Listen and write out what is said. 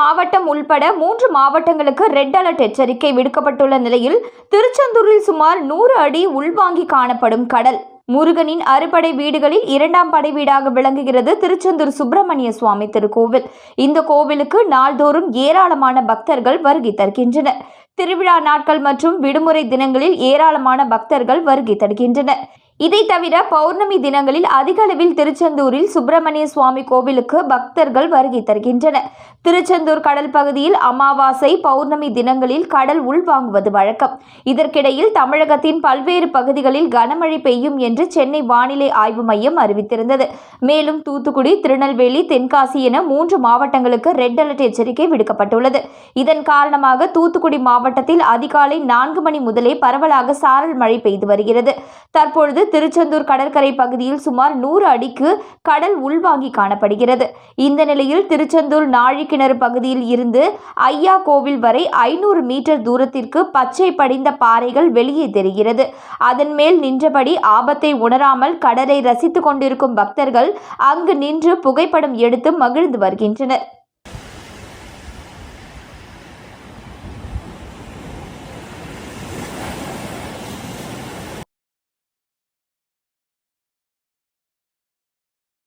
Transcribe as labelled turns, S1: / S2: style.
S1: மாவட்டம் உள்பட 3 மாவட்டங்களுக்கு ரெட் அலர்ட் எச்சரிக்கை விடுக்கப்பட்டுள்ள நிலையில் திருச்செந்தூரில் சுமார் 100 அடி உள்வாங்கி காணப்படும் கடல். முருகனின் அறுபடை வீடுகளில் 2ஆம் படை வீடாக விளங்குகிறது திருச்செந்தூர் சுப்பிரமணிய சுவாமி திருக்கோவில். இந்த கோவிலுக்கு நாள்தோறும் ஏராளமான பக்தர்கள் வருகை தருகின்றனர். திருவிழா நாட்கள் மற்றும் விடுமுறை தினங்களில் ஏராளமான பக்தர்கள் வருகை தருகின்றனர். இதை தவிர பௌர்ணமி தினங்களில் அதிக அளவில் திருச்செந்தூரில் சுப்பிரமணிய சுவாமி கோவிலுக்கு பக்தர்கள் வருகை தருகின்றனர். திருச்செந்தூர் கடல் பகுதியில் அமாவாசை, பௌர்ணமி தினங்களில் கடல் உள்வாங்குவது வழக்கம். இதற்கிடையில் தமிழகத்தின் பல்வேறு பகுதிகளில் கனமழை பெய்யும் என்று சென்னை வானிலை ஆய்வு மையம் அறிவித்திருந்தது. மேலும் தூத்துக்குடி, திருநெல்வேலி, தென்காசி என 3 மாவட்டங்களுக்கு ரெட் அலர்ட் எச்சரிக்கை விடுக்கப்பட்டுள்ளது. இதன் காரணமாக தூத்துக்குடி மாவட்டத்தில் அதிகாலை 4 மணி முதலே பரவலாக சாரல் மழை பெய்து வருகிறது. தற்பொழுது திருச்செந்தூர் கடற்கரை பகுதியில் சுமார் 100 அடிக்கு கடல் உள்வாங்கி காணப்படுகிறது. இந்த நிலையில் திருச்செந்தூர் நாழிக்கிணறு பகுதியில் இருந்து ஐயா கோவில் வரை 500 மீட்டர் தூரத்திற்கு பச்சை படிந்த பாறைகள் வெளியே தெரிகிறது. அதன் மேல் நின்றபடி ஆபத்தை உணராமல் கடலை ரசித்துக் கொண்டிருக்கும் பக்தர்கள் அங்கு நின்று புகைப்படம் எடுத்து மகிழ்ந்து வருகின்றனர்.